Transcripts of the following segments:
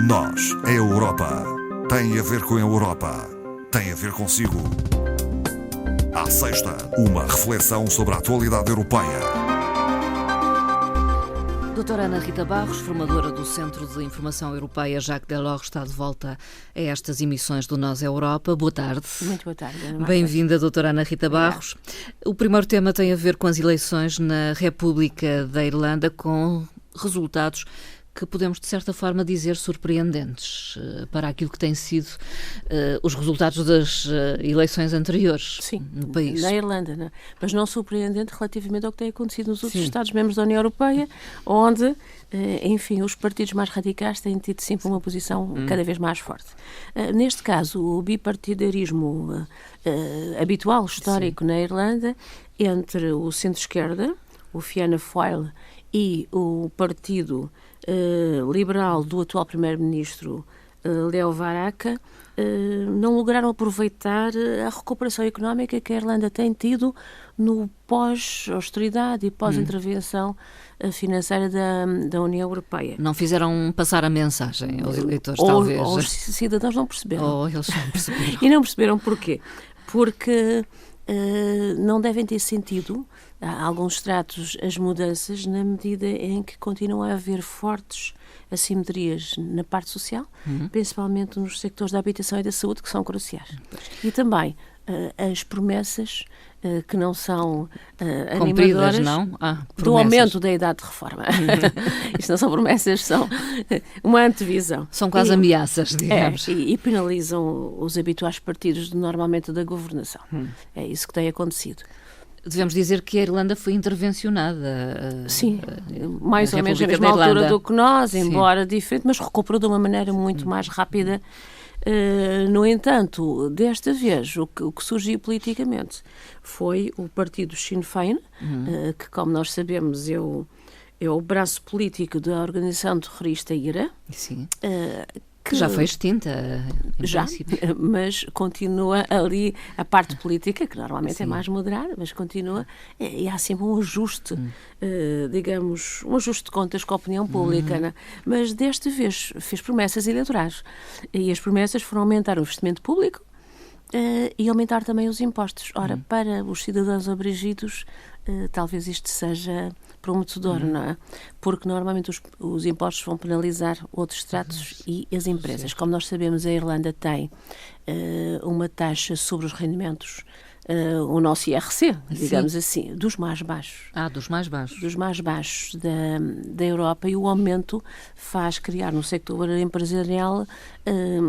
Nós, a Europa, tem a ver com a Europa, tem a ver consigo. À sexta, uma reflexão sobre a atualidade europeia. Doutora Ana Rita Barros, formadora do Centro de Informação Europeia Jacques Delors, está de volta a estas emissões do Nós Europa. Boa tarde. Muito boa tarde, Ana Marta. Bem-vinda, doutora Ana Rita Barros. O primeiro tema tem a ver com as eleições na República da Irlanda, com resultados que podemos, de certa forma, dizer surpreendentes para aquilo que têm sido os resultados das eleições anteriores. Sim, no país. Na Irlanda, não? Mas não surpreendente relativamente ao que tem acontecido nos outros Estados-membros da União Europeia, onde, enfim, os partidos mais radicais têm tido sempre uma posição cada vez mais forte. Neste caso, o bipartidarismo habitual, histórico na Irlanda, entre o centro-esquerda, o Fianna Fáil, e o partido liberal do atual primeiro-ministro Leo Varadkar não lograram aproveitar a recuperação económica que a Irlanda tem tido no pós-austeridade e pós-intervenção financeira da União Europeia. Não fizeram passar a mensagem aos eleitores, talvez. Ou os cidadãos não perceberam. Ou eles não perceberam. E não perceberam porquê? Porque não devem ter sentido, há alguns estratos, as mudanças na medida em que continuam a haver fortes assimetrias na parte social, principalmente nos sectores da habitação e da saúde, que são cruciais. E também as promessas que não são animadoras do aumento da idade de reforma. Isto não são promessas, são uma antevisão. São quase ameaças, digamos. E penalizam os habituais partidos normalmente da governação. É isso que tem acontecido. Devemos dizer que a Irlanda foi intervencionada. Sim, mais ou menos na mesma altura do que nós, embora diferente, mas recuperou de uma maneira muito mais rápida. No entanto, desta vez, o que surgiu politicamente foi o partido Sinn Féin, que, como nós sabemos, é o braço político da organização terrorista IRA. Sim. Que já foi extinta, já, mas continua ali a parte política, que normalmente é mais moderada, mas continua, e há sempre um ajuste, digamos, um ajuste de contas com a opinião pública, né? Mas desta vez fez promessas eleitorais, e as promessas foram aumentar o investimento público e aumentar também os impostos. Ora, para os cidadãos abrangidos, talvez isto seja prometedor, não é? Porque normalmente os impostos vão penalizar outros estratos e as empresas. Como nós sabemos, a Irlanda tem uma taxa sobre os rendimentos, o nosso IRC, digamos assim, dos mais baixos. Dos mais baixos. Dos mais baixos da Europa, e o aumento faz criar no sector empresarial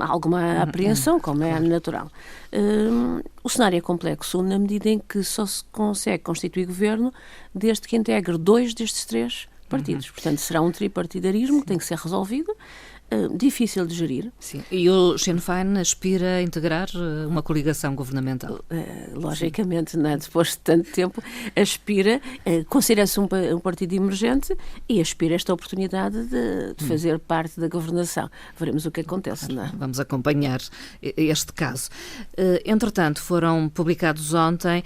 alguma apreensão, como é natural. O cenário é complexo na medida em que só se consegue constituir governo desde que integre dois destes três partidos. Portanto, será um tripartidarismo que tem que ser resolvido, difícil de gerir. Sim. E o Sinn Féin aspira a integrar uma coligação governamental? Logicamente, não é? Depois de tanto tempo, aspira, considera-se um partido emergente e aspira esta oportunidade de fazer parte da governação. Veremos o que acontece, não é? Vamos acompanhar este caso. Entretanto, foram publicados ontem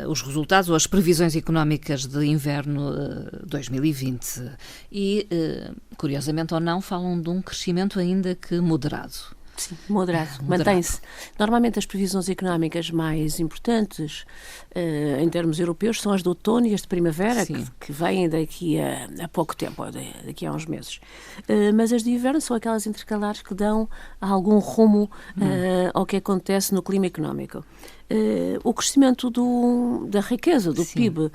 os resultados ou as previsões económicas de inverno 2020 e, curiosamente ou não, falam de um crescimento ainda que moderado. Sim, moderado. Mantém-se. Normalmente as previsões económicas mais importantes em termos europeus são as de outono e as de primavera, que vêm daqui a pouco tempo, daqui a uns meses. Mas as de inverno são aquelas intercalares que dão algum rumo ao que acontece no clima económico. O crescimento da riqueza, do PIB,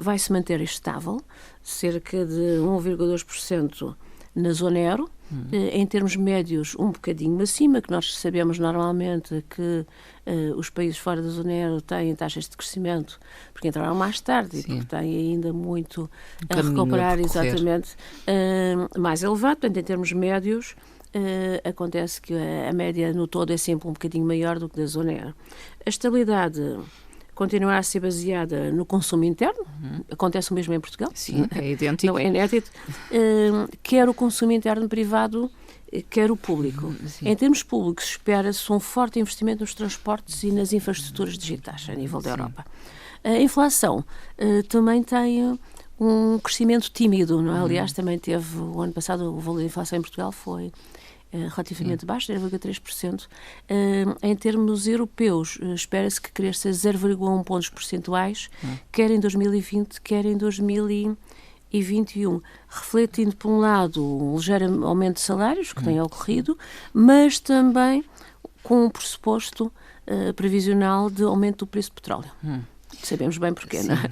vai se manter estável, cerca de 1,2% na zona euro, em termos médios um bocadinho acima, que nós sabemos normalmente que os países fora da zona euro têm taxas de crescimento porque entraram mais tarde e porque têm ainda muito a recuperar, exatamente, mais elevado. Portanto, em termos médios, acontece que a média no todo é sempre um bocadinho maior do que da zona euro. A estabilidade continuar a ser baseada no consumo interno, acontece o mesmo em Portugal. Sim, é idêntico. Não é inédito. Quer o consumo interno privado, quer o público. Em termos públicos, espera-se um forte investimento nos transportes e nas infraestruturas digitais a nível da Europa. A inflação também tem um crescimento tímido, não é? Aliás, também teve, o ano passado, o valor da inflação em Portugal foi relativamente baixo, 0,3%. Em termos europeus, espera-se que cresça 0,1 pontos percentuais, quer em 2020, quer em 2021, refletindo, por um lado, um ligeiro aumento de salários, que tem ocorrido, mas também com um pressuposto previsional de aumento do preço do petróleo. Sabemos bem porquê, não é?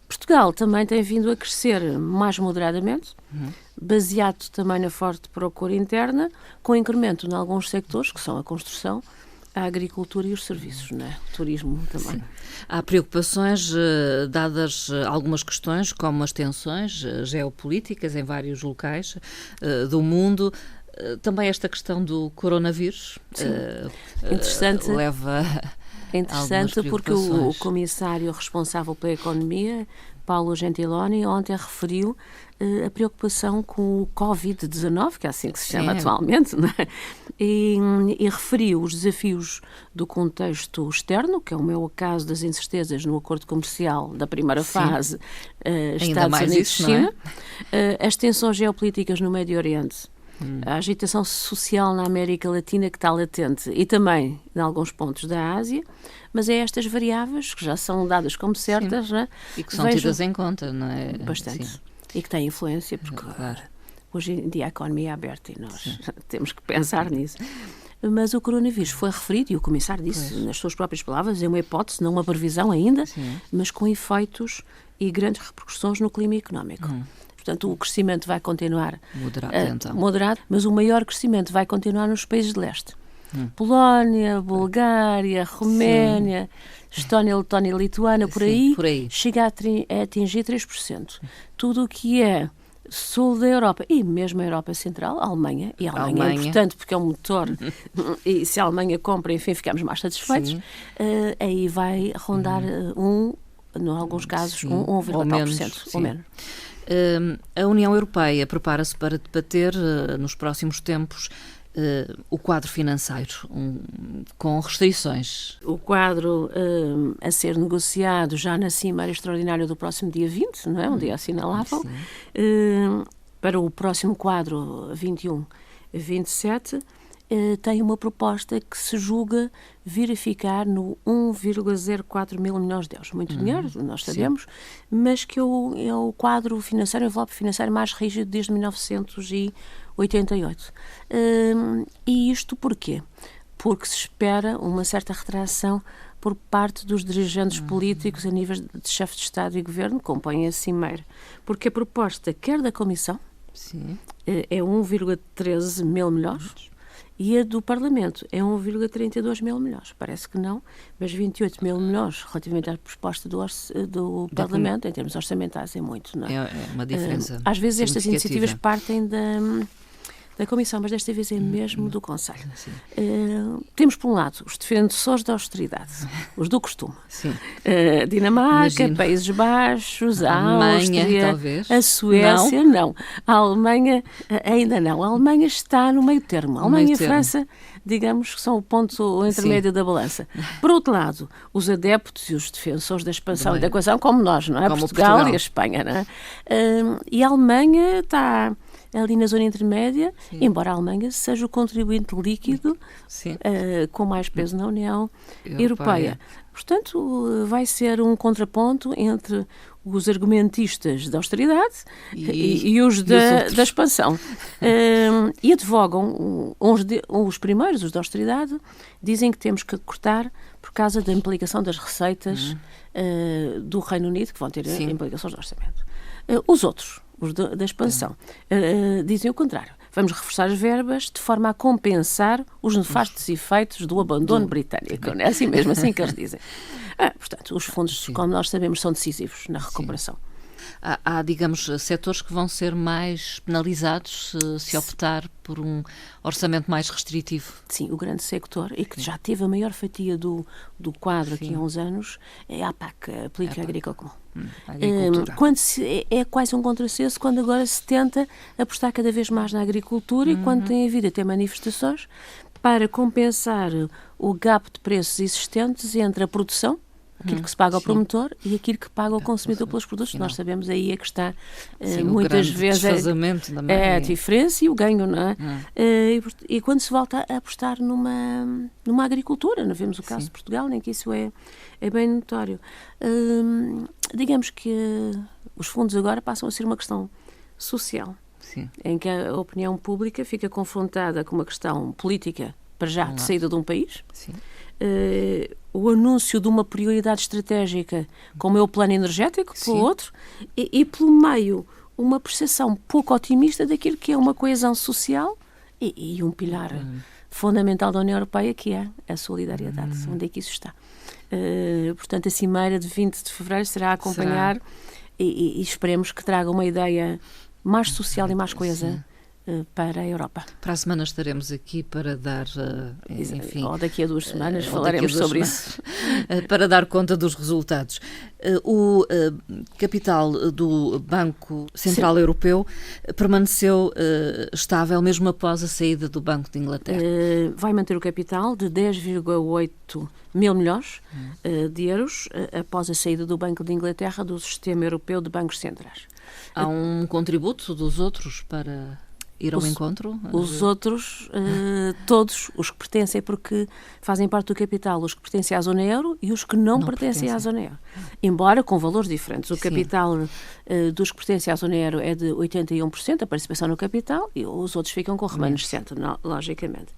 Portugal também tem vindo a crescer mais moderadamente, baseado também na forte procura interna, com incremento em alguns sectores, que são a construção, a agricultura e os serviços, não é? O turismo também. Sim. Há preocupações, dadas algumas questões, como as tensões geopolíticas em vários locais do mundo. Também esta questão do coronavírus interessante. Leva... É interessante porque o comissário responsável pela economia, Paulo Gentiloni, ontem referiu a preocupação com o Covid-19, que é assim que se chama atualmente, não é? E referiu os desafios do contexto externo, que é o meu caso das incertezas no acordo comercial da primeira fase, Estados Unidos e China, as tensões geopolíticas no Médio Oriente, a agitação social na América Latina que está latente e também em alguns pontos da Ásia, mas é estas variáveis que já são dadas como certas, né? E que são tidas em conta, não é? Bastante. Sim. E que têm influência, porque hoje em dia a economia é aberta e nós temos que pensar nisso. Mas o coronavírus foi referido, e o comissário disse, nas suas próprias palavras, é uma hipótese, não uma previsão ainda, mas com efeitos e grandes repercussões no clima económico. Portanto, o crescimento vai continuar moderado, mas o maior crescimento vai continuar nos países de leste. Polónia, Bulgária, Roménia, Estónia, Letónia, Lituânia, por aí. Chega a atingir 3%. Tudo o que é sul da Europa e mesmo a Europa Central, a Alemanha, e a Alemanha é importante porque é um motor, e se a Alemanha compra, enfim, ficamos mais satisfeitos, aí vai rondar em alguns casos, 1,9% ou menos. A União Europeia prepara-se para debater nos próximos tempos o quadro financeiro, com restrições. O quadro a ser negociado já na Cimeira Extraordinária do próximo dia 20, não é? Um dia assinalável, para o próximo quadro 21-27, tem uma proposta que se julga vir a ficar no 1,04 mil milhões de euros. Muito dinheiro, nós sabemos, mas que é o quadro financeiro, o envelope financeiro mais rígido desde 1988. E isto porquê? Porque se espera uma certa retração por parte dos dirigentes políticos a nível de chefe de Estado e Governo, que compõem a Cimeira. Porque a proposta, quer da Comissão, é 1,13 mil milhões, e a do Parlamento é 1,32 mil milhões. Parece que não, mas 28 mil milhões relativamente à proposta do Parlamento, em termos orçamentais, é muito, não é? É uma diferença. Às vezes estas iniciativas partem da Comissão, mas desta vez é mesmo do Conselho. Temos, por um lado, os defensores da austeridade, os do costume. Dinamarca, Países Baixos, a Alemanha, Áustria, talvez. A Suécia, não. A Alemanha, ainda não. A Alemanha está no meio termo. A Alemanha e a França, digamos que são o ponto intermédio da balança. Por outro lado, os adeptos e os defensores da expansão e da coesão, como nós, não é? Como Portugal e a Espanha, não é? E a Alemanha está ali na zona intermédia, embora a Alemanha seja o contribuinte líquido com mais peso na União Europeia. Portanto, vai ser um contraponto entre os argumentistas da austeridade e os da expansão. E advogam, os primeiros, os da austeridade, dizem que temos que cortar por causa da implicação das receitas do Reino Unido, que vão ter implicações do orçamento. Os outros, os da expansão, dizem o contrário. Vamos reforçar as verbas de forma a compensar os nefastos efeitos do abandono britânico. É assim mesmo, assim que eles dizem. Portanto, os fundos, como nós sabemos, são decisivos na recuperação. Há, digamos, setores que vão ser mais penalizados se optar por um orçamento mais restritivo. Sim, o grande sector, e que já teve a maior fatia do quadro aqui há uns anos, é a PAC, a Política Agrícola Comum. É quase um contrassenso quando agora se tenta apostar cada vez mais na agricultura e quando tem havido até manifestações para compensar o gap de preços existentes entre a produção, aquilo que se paga ao promotor e aquilo que paga o consumidor pelos produtos. Nós sabemos aí é que está muitas vezes a diferença e o ganho, não é? E quando se volta a apostar numa agricultura, não vemos o caso de Portugal, nem que isso é bem notório. Digamos que os fundos agora passam a ser uma questão social, em que a opinião pública fica confrontada com uma questão política, para já, de saída de um país. O anúncio de uma prioridade estratégica, como é o plano energético, pelo outro, e pelo meio, uma percepção pouco otimista daquilo que é uma coesão social e um pilar fundamental da União Europeia, que é a solidariedade. Onde é que isso está? Portanto, a Cimeira de 20 de fevereiro será a acompanhar e esperemos que traga uma ideia mais social e mais coesa para a Europa. Para a semana estaremos aqui para dar, enfim... Ou daqui a 2 semanas falaremos sobre isso. Para dar conta dos resultados. O capital do Banco Central Europeu permaneceu estável mesmo após a saída do Banco de Inglaterra. Vai manter o capital de 10,8 mil milhões de euros após a saída do Banco de Inglaterra do Sistema Europeu de Bancos Centrais. Há um contributo dos outros para ir ao encontro? Os outros, todos os que pertencem, porque fazem parte do capital, os que pertencem à zona euro e os que não pertencem à zona euro. Embora com valores diferentes. O capital dos que pertencem à zona euro é de 81%, a participação no capital, e os outros ficam com o remanescente, logicamente.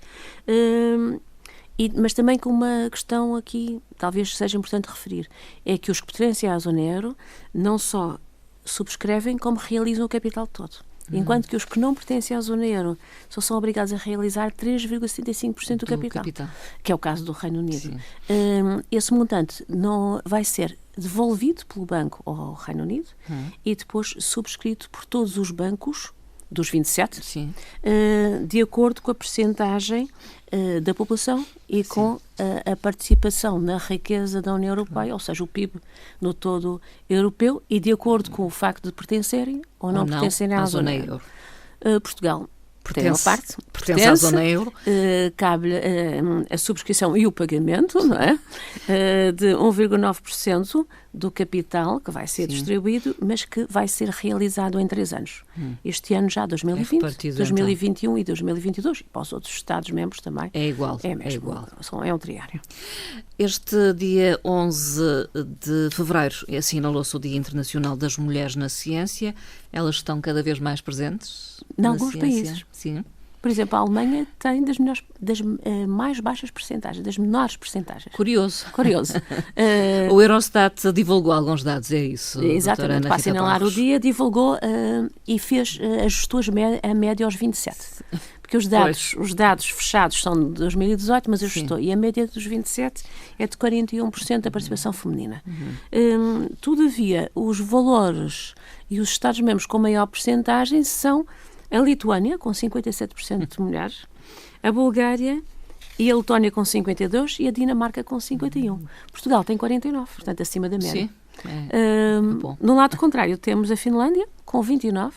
Mas também com uma questão aqui, talvez seja importante referir, é que os que pertencem à zona euro não só subscrevem, como realizam o capital todo. Enquanto que os que não pertencem à zona euro só são obrigados a realizar 3,75% do capital, que é o caso do Reino Unido. Esse montante não vai ser devolvido pelo banco ao Reino Unido e depois subscrito por todos os bancos dos 27, de acordo com a percentagem da população e com a participação na riqueza da União Europeia, ou seja, o PIB no todo europeu, e de acordo com o facto de pertencerem ou não pertencerem à zona euro. Portugal pertence à zona euro. Cabe a subscrição e o pagamento, não é? De 1,9% do capital que vai ser distribuído, mas que vai ser realizado em 3 anos. Este ano já 2020, 2021 e 2022, e para os outros Estados-membros também. É igual. É igual. É um triário. Este dia 11 de fevereiro assinalou-se o Dia Internacional das Mulheres na Ciência. Elas estão cada vez mais presentes em alguns países. Sim. Por exemplo, a Alemanha tem das mais baixas percentagens, das menores percentagens. Curioso. O Eurostat divulgou alguns dados, é isso? Exatamente, para assinalar o dia, divulgou e ajustou a média aos 27. Porque os dados fechados são de 2018, mas ajustou. E a média dos 27 é de 41% da participação feminina. Todavia, os valores e os Estados-membros com maior percentagem são a Lituânia, com 57% de mulheres, a Bulgária e a Letónia com 52% e a Dinamarca com 51%. Portugal tem 49%, portanto, acima da média. No lado contrário, temos a Finlândia, com 29%,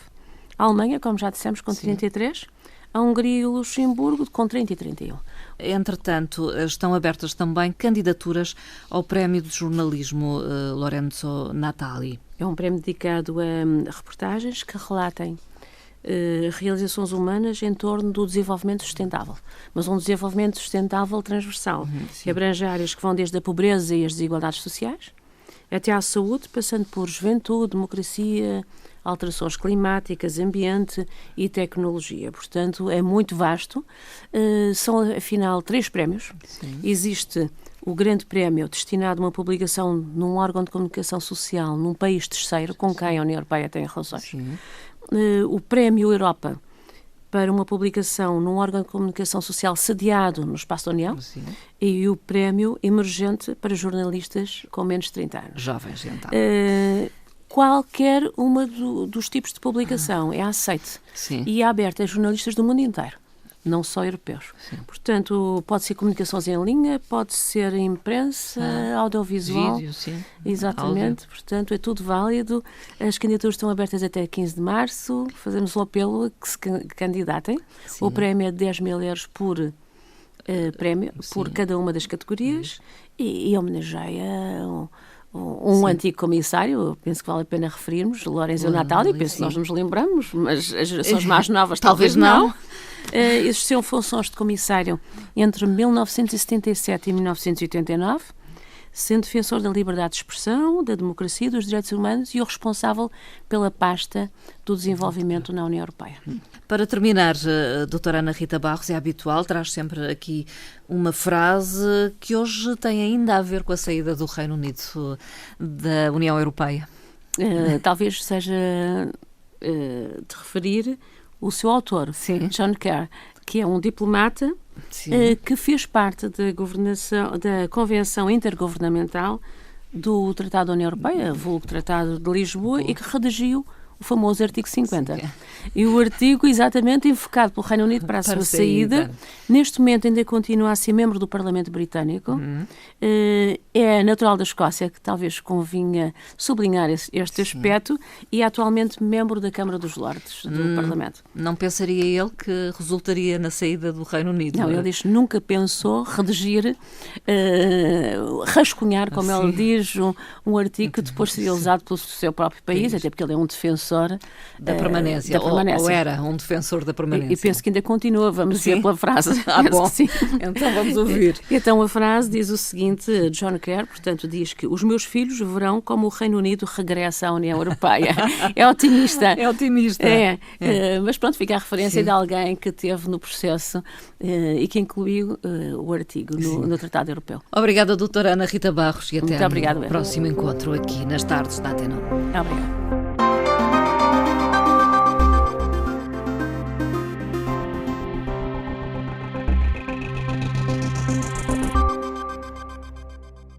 a Alemanha, como já dissemos, com 33%, a Hungria e o Luxemburgo, com 30% e 31%. Entretanto, estão abertas também candidaturas ao Prémio de Jornalismo Lorenzo Natali. É um prémio dedicado a reportagens que relatem realizações humanas em torno do desenvolvimento sustentável, mas um desenvolvimento sustentável transversal, que abrange áreas que vão desde a pobreza e as desigualdades sociais até à saúde, passando por juventude, democracia, alterações climáticas, ambiente e tecnologia. Portanto, é muito vasto. São, afinal, 3 prémios. Existe o grande prémio destinado a uma publicação num órgão de comunicação social num país terceiro, com quem a União Europeia tem relações. O Prémio Europa para uma publicação num órgão de comunicação social sediado no Espaço da União e o Prémio Emergente para jornalistas com menos de 30 anos. Jovens, então. Qualquer uma dos tipos de publicação é aceite e é aberta a jornalistas do mundo inteiro, não só europeus. Portanto, pode ser comunicações em linha, pode ser imprensa, audiovisual. Vídeo, sim. Exatamente. Áudio. Portanto, é tudo válido. As candidaturas estão abertas até 15 de março. Fazemos um apelo a que se candidatem. O prémio é de 10 mil euros por prémio por cada uma das categorias e homenageia um antigo comissário, penso que vale a pena referirmos, Lorenzo Natali, penso que nós nos lembramos, mas as gerações mais novas talvez não. Exerceu funções de comissário entre 1977 e 1989, sendo defensor da liberdade de expressão, da democracia e dos direitos humanos e o responsável pela pasta do desenvolvimento na União Europeia. Para terminar, doutora Ana Rita Barros, é habitual, traz sempre aqui uma frase que hoje tem ainda a ver com a saída do Reino Unido da União Europeia. Talvez seja de referir o seu autor, John Kerr, que é um diplomata que fez parte da Convenção Intergovernamental do Tratado da União Europeia, vulgo Tratado de Lisboa, e que redigiu o famoso artigo 50. E o artigo, exatamente, invocado pelo Reino Unido para a sua saída, neste momento ainda continua a ser membro do Parlamento Britânico, é natural da Escócia, que talvez convinha sublinhar este aspecto, e é atualmente membro da Câmara dos Lordes do Parlamento. Não pensaria ele que resultaria na saída do Reino Unido? Não, ele diz que nunca pensou redigir, rascunhar, como ele diz, um artigo que depois seria usado pelo seu próprio país, até porque ele é um defensor da permanência. Ou era um defensor da permanência. E penso que ainda continua, vamos ver pela frase. Bom, sim. Então vamos ouvir. Então a frase diz o seguinte, John Kerr, portanto, diz que os meus filhos verão como o Reino Unido regressa à União Europeia. É otimista. É otimista. Mas pronto, fica a referência de alguém que teve no processo e que incluiu o artigo no Tratado Europeu. Obrigada, doutora Ana Rita Barros, e até Muito obrigada, no próximo encontro aqui nas tardes da Antena 1. Obrigada.